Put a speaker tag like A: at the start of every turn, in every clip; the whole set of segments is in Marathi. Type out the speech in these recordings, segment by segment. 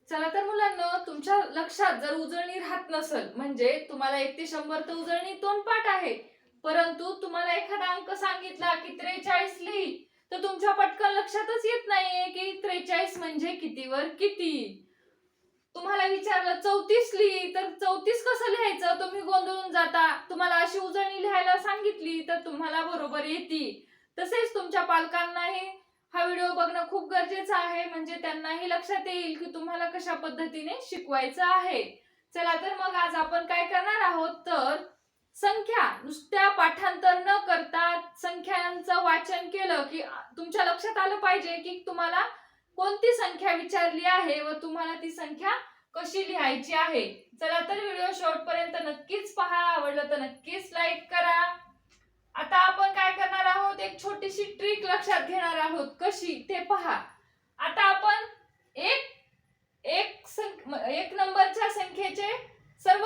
A: चला तर मुलांनो, तुमच्या लक्षात जर उजळणी राहत नसेल म्हणजे तुम्हाला 1 ते 100 तर उजळणी तोंडपाठ आहे, परंतु तुम्हाला एखादा अंक सांगितला की 43 लिही, तर तुमच्या पटकन लक्षातच येत नाहीये की 43 म्हणजे कितीवर किती. तुम्हाला विचारलं 34 लिही, तर 34 कसं लिहायचं तुम्ही गोंधळून जाता. तुम्हाला अशी उजळणी लिहायला सांगितली तर तुम्हाला बरोबर येते. तसेच तुमच्या पालकांनाही हा व्हिडिओ बघणं खूप गरजेचं आहे, म्हणजे त्यांनाही लक्षात येईल की तुम्हाला कशा पद्धतीने शिकवायचं आहे. चला तर मग आज आपण काय करणार आहोत, तर संख्या नुसत्या पाठांतर न करता संख्यांचं वाचन केलं की तुमच्या लक्षात आलं पाहिजे की तुम्हाला कोणती संख्या विचारली आहे व तुम्हाला ती संख्या कशी लिहायची आहे. चला तर व्हिडिओ शेवटपर्यंत नक्कीच पहा, आवडलं तर नक्कीच लाईक करा. आता आपण काय करणार आहोत, एक छोटीशी ट्रिक लक्षात घेणार आहोत. कशी ते पहा. आता आपण एक नंबरच्या संख्येचे सर्व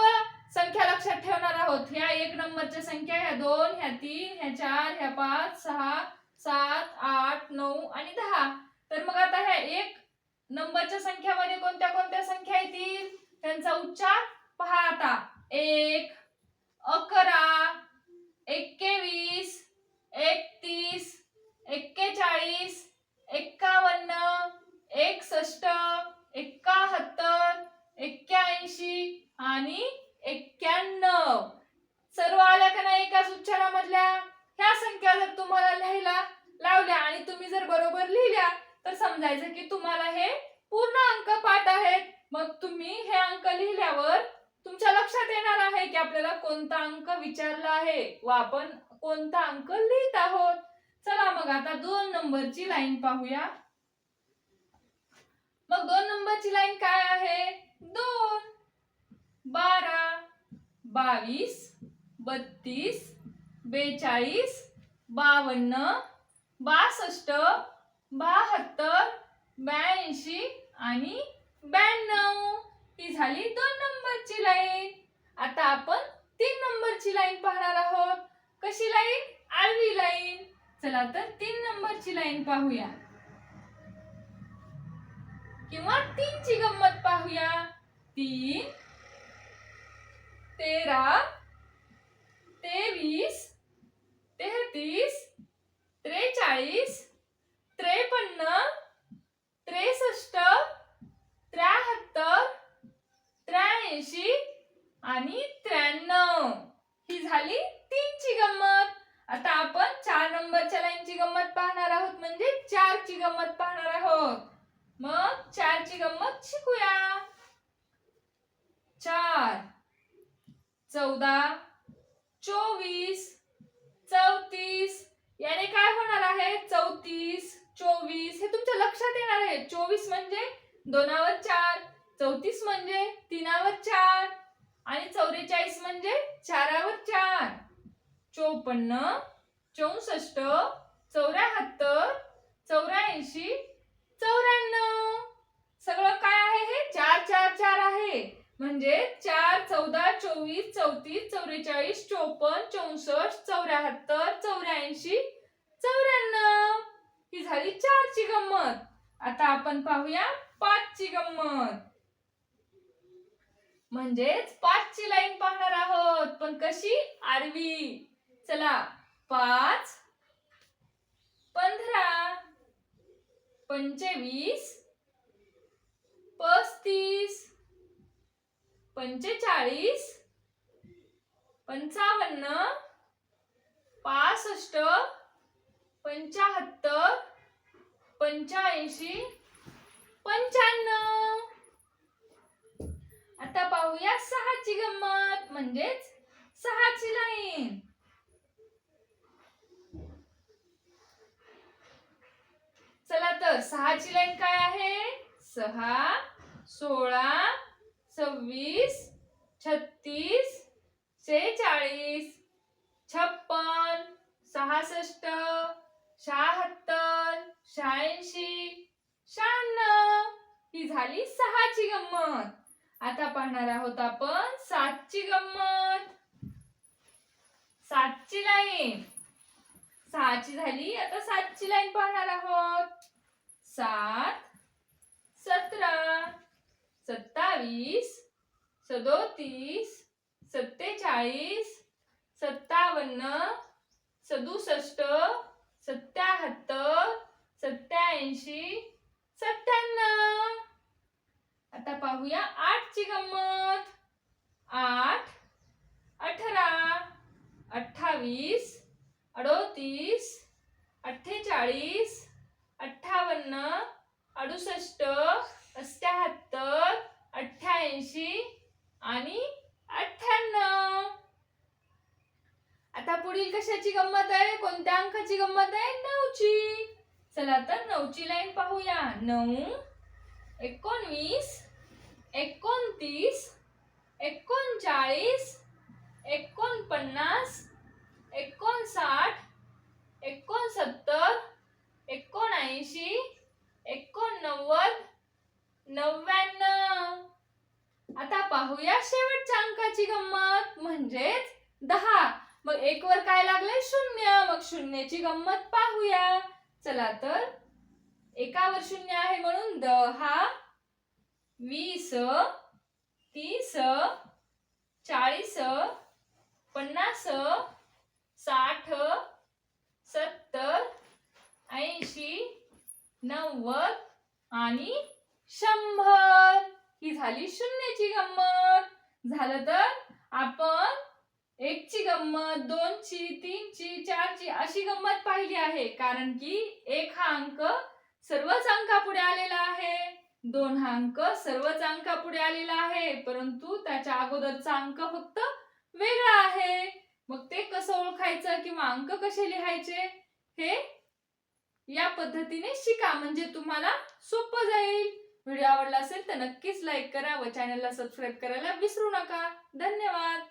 A: संख्या लक्षात ठेवणार आहोत. ह्या 1 नंबरच्या संख्या, ह्या 2, ह्या 3, ह्या 4, ह्या 5, 6, 7, 8, 9 आणि 10. तर मग आता ह्या 1 नंबरच्या संख्यामध्ये कोणत्या कोणत्या संख्या येतील त्यांचा उच्चार पहा. आता 1, 11, 21, 31, 41, 51, 61, 71, 81 आणि 91. सर्व आल्या का नाही एकाच उच्चारामधल्या? ह्या संख्या जर तुम्हाला लिहायला लावल्या आणि तुम्ही जर बरोबर लिहिल्या तर समजायचं की तुम्हाला हे पूर्ण अंक पाठ आहेत. मग तुम्ही हे अंक लिहिल्यावर तुमच्या लक्षात येणार आहे की आपल्याला कोणता अंक विचारला आहे व आपण कोणता अंक लिहित आहोत. चला मग आता 2 नंबरची लाईन पाहूया. मग 2 नंबरची लाईन काय आहे? 2, 12, 22, 32, 42, 52, 62, 72, 82 आणि 92. ही झाली 2 नंबरची लाईन. आता आपण 3 नंबरची लाईन पाहणार आहोत. कशी लाईन? आडवी लाईन. चला तर 3 नंबरची लाईन पाहूया किंवा 3 ची गंमत पाहूया. 3, 13, 23, 33, 43, 53, 63, 73, 83 आणि 93. ही झाली 3 ची गंमत. आता आपण 4 नंबरच्या लाईनची गंमत पाहणार आहोत, म्हणजे 4 ची गंमत पाहणार आहोत. मग 4 ची गंमत शिकूया. 4, 14, 24, 34. याने काय होणार आहे? 34, 24 हे तुमच्या लक्षात येणार आहे. 24 म्हणजे 2 वर 4, 34 म्हणजे 3 वर 4 आणि 44 म्हणजे 4 वर 4. 54, 64, 74, 84, 94. सगळं काय आहे? हे 4 4 4 आहे. म्हणजे 4, 14, 24, 34, 44, 54, 64, 74, 84, 94. ही झाली 4 ची गंमत. आता आपण पाहूया 5 ची गंमत. म्हणजेच 5 ची लाईन पाहणार आहोत, पण कशी? आडवी. चला 5, 15, 25, 35, 45, 55, 65, 75, 85, 95. आता पाहूया 6 ची गंमत, म्हणजेच 6 ची लाईन. चला तर 6 ची लाईन काय आहे? 6, 16, 26, 36, 46, 56, 66, 76, 86, 96. ही झाली 6 ची गंमत. आता पाहणार आहोत आपण 7 ची गंमत. 7 ची लाईन. 6 ची झाली, आता 7 ची लाईन पाहणार आहोत. 7, 17, 27 37 47 57 67 77 87 97. आता पाहूया 8 ची गंमत. 8 18 28 38 48 58 68 77 88 आणि 98. आता पुढील कशाची गंमत आहे? कोणत्या अंकाची गंमत आहे? 9 ची. चला तर 9 ची लाईन पाहूया. 9 19 29 39 49 59 69 79 89 99. आता पाहूया शेवटच्या अंकाची गंमत म्हणजेच 10. मग 1 वर काय लागलंय? 0. मग 0 ची गंमत पाहूया. चला तर 1 वर 0 आहे म्हणून 10 20 30 40 50 60 70 80 90 आणि 100. ही झाली 0 ची गंमत. झालं तर आपण 1 ची गंमत, 2 ची, 3 ची, 4 ची अशी गंमत पाहिली आहे. कारण की 1 हा अंक सर्वच अंकापुढे आलेला आहे. 2 हा अंक सर्वच अंकापुढे आलेला आहे, परंतु त्याच्या अगोदरचा अंक फक्त वेगळा आहे. मग ते कसं ओळखायचं किंवा अंक कसे लिहायचे हे या पद्धतीने शिका, म्हणजे तुम्हाला सोपं जाईल. व्हिडिओ आवडला असेल तर नक्कीच लाईक करा व चॅनलला सबस्क्राईब करायला विसरू नका. धन्यवाद.